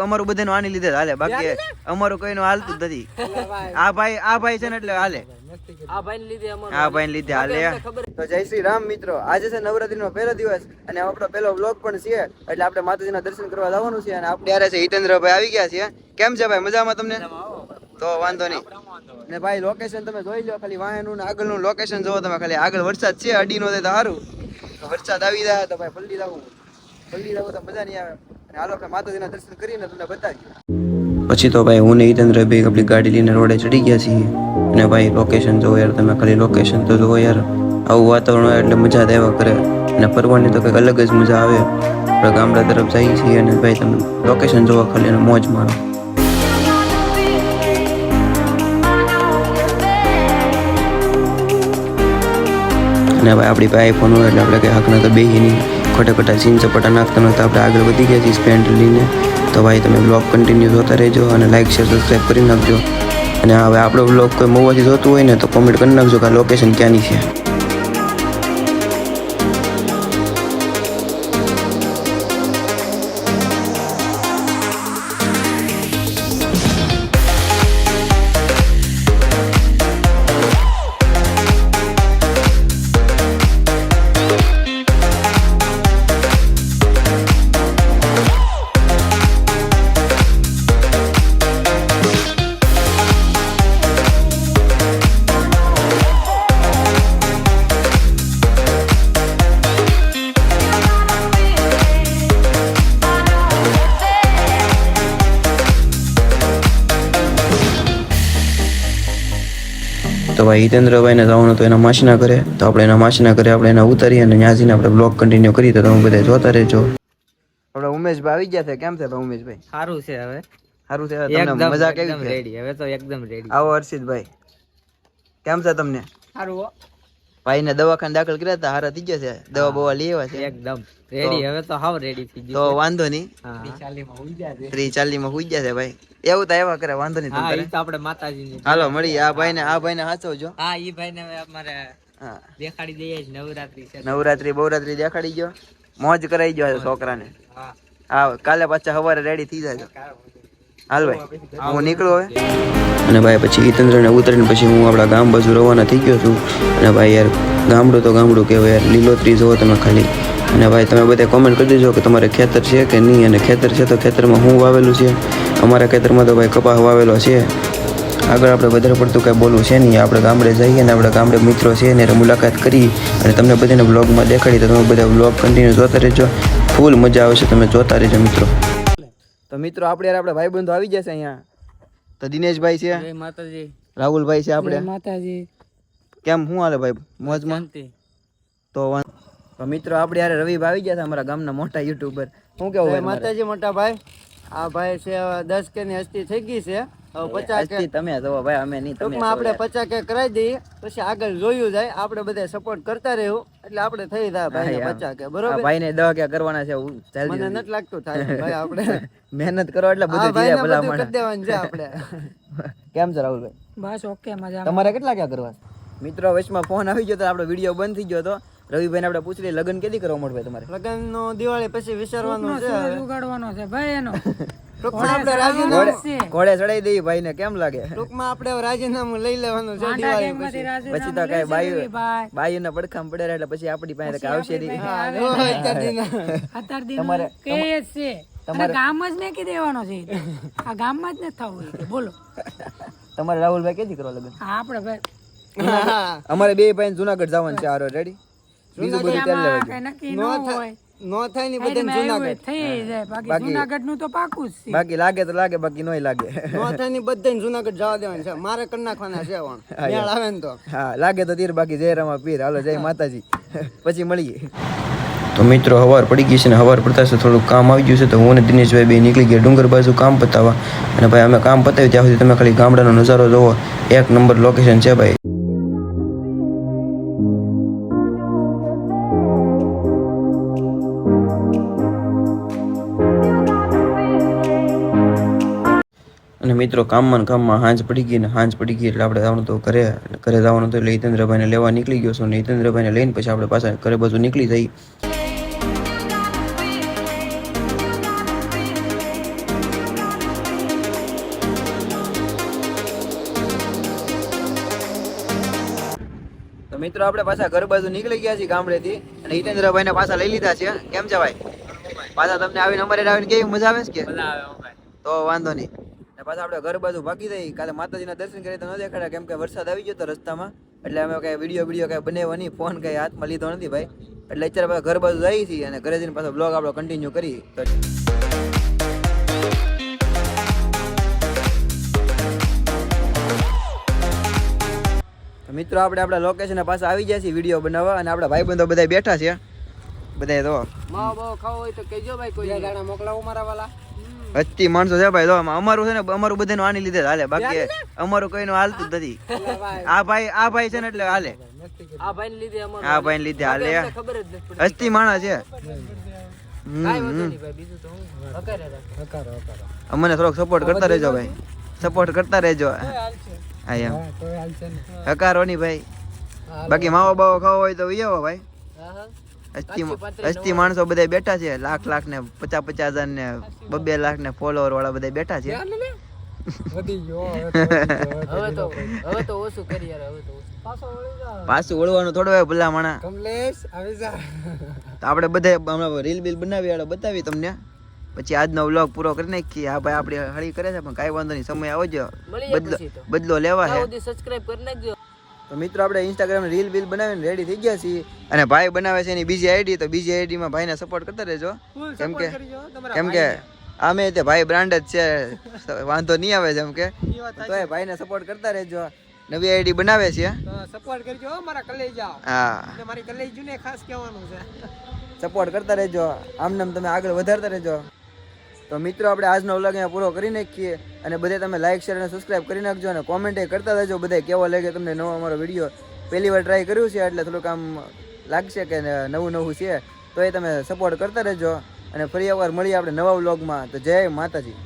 અમારું બધાનું આની લીધે જ હાલે, બાકી અમારું કોઈનું હાલતું જ નથી. આ ભાઈ છે ને એટલે હાલે, આ ભાઈ લીધે હાલે. તો જય શ્રી રામ મિત્રો, આજે છે નવરાત્રીનો પહેલો દિવસ અને આપણો પહેલો વ્લોગ પણ છે, એટલે આપણે માતાજીના દર્શન કરવા જવાનું છે. અને આપણે યારે છે હિતેન્દ્રભાઈ આવી ગયા છે. કેમ છે ભાઈ, મજામાં તમને? તો વાંધો નહીં. ને ભાઈ લોકેશન તમે જોઈ લો, ખાલી વાહનનું ને આગળનું લોકેશન જોવો તમે. ખાલી આગળ વરસાદ છે, અડી નો થાય તો સારું. વરસાદ આવી જાય તો ભાઈ પલટી જવું તો મજા નહીં આવે. અને હાલો આપણે માતાજીના દર્શન કરીને તમને બતાવીએ. પછી તો ભાઈ હું ને હિતેન્દ્રભાઈ આપણી ગાડી લઈને રોડે ચડી ગયા છીએ. અને ભાઈ લોકેશન જોવો યાર તમે, ખાલી લોકેશન તો જોવો યાર. આવું વાતાવરણ હોય એટલે મજા જ આવ્યા કરે, અને ફરવાની તો કંઈક અલગ જ મજા આવે. આપણે ગામડા તરફ જઈએ છીએ અને ભાઈ તમે લોકેશન જોવો ખાલી, અને મોજ મારો. અને ભાઈ આપણી પાસે આઈફોન હોય એટલે આપણે કંઈ હાકના તો બેહી નહીં, ખોટા સીન ચપટા નાખતા નહોતા. આપણે આગળ વધી ગયા છીએ સ્પેન્ડ લઈને. તો ભાઈ તમે બ્લોગ કન્ટિન્યુ જોતા રહેજો અને લાઈક શેર સબસ્ક્રાઈબ કરી નાખજો. અને હવે આપણો બ્લોગ કોઈ મોવાથી જોતું હોય ને તો કોમેન્ટ કરી નાખજો કે આ લોકેશન ક્યાંની છે. તો ભાઈ હિતેન્દ્રભાઈને જવાનું તો એના માસીના ઘરે, તો આપણે એના માસીના ઘરે આપણે એના ઉતારીએ અને ત્યાં જઈને આપણે બ્લોગ કન્ટિન્યુ કરીએ. તો તમે બધા જોતા રહેજો. આપણે ઉમેશભાઈ આવી ગયા છે. કેમ છે ભાઈ ઉમેશભાઈ? સારું છે. હવે સારું છે. તમને મજા કેવી છે? રેડી, હવે તો એકદમ રેડી. આવો હર્ષિતભાઈ, કેમ છે તમને? સારું. ભાઈને દવાખાને દાખલ કર્યા હતા, હારા થઈ ગયા છે, દવા બવા લઈ આવ્યા છે, એકદમ રેડી. હવે તો હાવ રેડી થઈ ગયું. તો વાંધો નહીં. 3:40 માં હુઈ ગયા છે ભાઈ. એવું તો એવા કરે, વાંધો નહીં. હા, ઈ તો આપણે માતાજીની. હાલો મળીએ. આ ભાઈને હાચવજો. હા, ઈ ભાઈને હવે અમારે દેખાડી દઈએ જ. નવરાત્રી છે, બવરાત્રી દેખાડી ગયો, મોજ કરાઈ ગયો છોકરાને. હા, કાલે પાછા સવારે રેડી થઈ જાય. હાલ ભાઈ હું નીકળું હવે. અને ભાઈ પછી હિતેન્દ્રને ઉતરીને પછી હું આપણા ગામ બાજુ રવાના થઈ ગયો છું. અને ભાઈ યાર ગામડું તો ગામડું કહેવાય યાર, લીલોતરી જોવો તમે ખાલી. અને ભાઈ તમે બધા કોમેન્ટ કરી દેજો કે તમારે ખેતર છે કે નહીં, અને ખેતર છે તો ખેતરમાં શું વાવેલું છે. અમારા ખેતરમાં તો ભાઈ કપાસ વાવેલો છે. આગળ આપણે વધારે પડતું કાંઈ બોલવું છે નહીં. આપણે ગામડે જઈએ ને આપણા ગામડે મિત્રો છે ને મુલાકાત કરી અને તમને બધાને બ્લોગમાં દેખાડી. તો તમે બધા બ્લોગ કન્ટિન્યુ જોતા રહેજો, ફૂલ મજા આવશે, તમે જોતા રહેજો મિત્રો. તો મિત્રો આપણે યાર આપણા ભાઈબંધો આવી જશે અહીંયા. તો દિનેશભાઈ છે, માતાજી, રાહુલભાઈ છે, આપણે માતાજી. કેમ શું હાલે ભાઈ, મોજમાં? તો મિત્રો આપણે યાર રવિભાઈ આવી ગયા હતા, અમારા ગામના મોટા યુટ્યુબર. શું કેવું માતાજી મોટા ભાઈ? આ ભાઈ છે 10K ની હસ્તી થઈ ગઈ છે. હવે 50K તમે જોવો ભાઈ, અમે નહીં. ટૂંકમાં આપણે 50K કરાવી દઈએ, પછી આગળ જોયું જાય. આપણે બધા સપોર્ટ કરતા રહેવું એટલે આપણે થઈ જાય ભાઈ 50K. બરોબર? ભાઈ ને 10K કરવાના છે. મને નથી લાગતું થાય ભાઈ. આપણે મહેનત કરો એટલે બધું ધીરે ભલા કરી દેવાનું છે આપણે. કેમ છે રાહુલભાઈ? બસ ઓકે, મજા. તમારે કેટલા ક્યાં કરવા? મિત્રો વચમાં ફોન આવી ગયો તો આપણો વિડીયો બંધ થઈ ગયો હતો. રવિભાઈ ને આપણે પૂછી લઈએ લગ્ન કેદી કરવા મળે તમારે? લગ્ન નો દિવાળી પછી વિચારવાનું છે, ઉગાડવાનો છે ભાઈ. એનો ઘોડે ચડાઈ દઈએ ભાઈ ને. કેમ લાગે? ટૂંકમાં આપણે રાજીનામું લઈ લેવાનું છે દિવાળી પછી તો કઈ બાયુ ના પડખામ પડે એટલે પછી આપણી પાસે આવશે નહીં. તમારે ગામ જ ને કી દેવાનો છે, આ ગામમાં જ ન થવું. બોલો તમારે રાહુલભાઈ કેદી કરવા લગ્ન? આપણે ભાઈ અમારે બે ભાઈ જુનાગઢ જવાનું છે. આરો રેડી? બીજું બધું તેલ લેવા નક્કી ન હોય, નો થાય ને બધે જુનાગઢ થઈ જાય. બાકી જુનાગઢ નું તો પાકું જ છે. બાકી લાગે તો લાગે, બાકી નોય લાગે. નો થાય ને બધે જુનાગઢ જવા દેવાનું છે. મારે કરી નાખવાના છે. મેળ આવે ને તો હા, લાગે તો તીર, બાકી જય રામા પીર. હાલો જય માતાજી. પછી મળીએ. તો મિત્રો હવાર પડી ગઈ છે ને હવાર પડતા છે થોડુંક કામ આવી ગયું છે. તો હું અને દિનેશભાઈ બે નીકળી ગયા ડુંગર બાજુ કામ પતાવવા. અને ભાઈ અમે કામ પતાવ્યું ત્યાં સુધી તમે ખાલી ગામડાનો નજારો જોવો. એક નંબર લોકેશન છે ભાઈ. અને મિત્રો કામમાં હાંજ પડી ગઈ એટલે આપણે જવાનું તો ઘરે જવાનું તો એટલે હિતેન્દ્રભાઈને લેવા નીકળી ગયો છું. અને હિતેન્દ્રભાઈને લઈને પછી આપણે પાછા ઘરે બાજુ નીકળી જઈએ. મિત્રો આપણે પાછા ઘર બાજુ નીકળી ગયા છીએ ગામડેથી અને હિતેન્દ્રભાઈ ને પાછા લઈ લીધા છે. કેમ છે ભાઈ? પાછા તમને આવીને અમારે આવીને કેવી મજા આવે છે કે? તો વાંધો નહીં. ને પાછા આપણે ઘર બાજુ ભાગી દઈ. કાલે માતાજીના દર્શન કરી તો ન દેખાડ્યા કેમ કે વરસાદ આવી ગયો તો રસ્તામાં, એટલે અમે કઈ વિડીયો કઈ બનાવ્યો નહીં, ફોન કઈ હાથમાં લીધો નથી ભાઈ. એટલે અત્યારે પાછા ઘર બાજુ જઈએ છીએ અને ઘરે જઈને પાછો બ્લોગ આપણો કન્ટિન્યુ કરી. મિત્રો આપણે આપણા લોકેશન પાછા આવી ગયા છીએ વિડીયો બનાવવા અને આપણા ભાઈબંધો બધા બેઠા છે. બધા તો માવો બાવો ખાવો હોય તો કહેજો ભાઈ, કોઈ ગાણા મોકલાવો મારા વાલા. હસ્તી માણસો છે ભાઈ. તો અમારું છે ને અમારું બધાનું આની લીધે જ હાલે, બાકી અમારું કોઈનું હાલતું જ નથી. આ ભાઈ છે ને એટલે હાલે. આ ભાઈ ને લીધે અમારું, આ ભાઈ ને લીધે હાલે. ખબર જ નથી પડી. હસ્તી માણસ છે. કાઈ વાંધો નહીં ભાઈ, બીજું તો હું હકારો. અમને થોડોક સપોર્ટ કરતા રહેજો ભાઈ, સપોર્ટ કરતા રહેજો. હા એમ હકારો નહીં ભાઈ. બાકી માવો બાવો ખાવો હોય તો આવો ભાઈ. હસ્તી માણસો બધા બેઠા છે, લાખ ને 50,000 ને 2 લાખ ને ફોલોવર વાળા બધા બેઠા છે. હવે તો ઓછું કરી યાર, હવે તો પાછું વળવાનું થોડું હોય ભલા માણા. કમલેશ આવી જા. તો આપણે બધા હમણાં રીલ બીલ બનાવી બતાવી તમને, પછી આજનો વ્લોગ પૂરો કરી નાખીએ. હા ભાઈ આપણે હળી કરે છે પણ કાંઈ વાંધો નહીં, સમય આવજો, બદલો લેવા છે. સબસ્ક્રાઇબ કરી નાખજો. તો મિત્રો આપણે ઇન્સ્ટાગ્રામ રીલ બીલ બનાવીને રેડી થઈ ગયા છીએ અને ભાઈ બનાવે છે એની બીજી આઈડી, તો બીજી આઈડીમાં ભાઈને સપોર્ટ કરતા રહેજો. કેમ કે આમે તે ભાઈ બ્રાન્ડ જ છે, વાંધો નહીં આવે જેમ કે, તો એ ભાઈને સપોર્ટ કરતા રહેજો. નવી આઈડી બનાવે છે, સપોર્ટ કરજો મારા કલેજા. હા મારી કલેજુને ખાસ કહેવાનું છે, સપોર્ટ કરતા રહેજો. આમને તમે આગળ વધારતા રહેજો. તો મિત્રો આપણે આજનો વ્લોગ અહીંયા પૂરો કરી નાખીએ અને બધે તમે લાઈક શેર અને સબસ્ક્રાઇબ કરી નાખજો અને કોમેન્ટ કરતા રહેજો બધે કેવો લાગે તમને નવો અમારો વિડીયો. પહેલી વાર ટ્રાય કર્યું છે એટલે થોડુંક આમ લાગશે કે નવું છે, તો એ તમે સપોર્ટ કરતા રહેજો અને ફરી એકવાર મળીએ આપણે નવા વ્લોગમાં. તો જય માતાજી.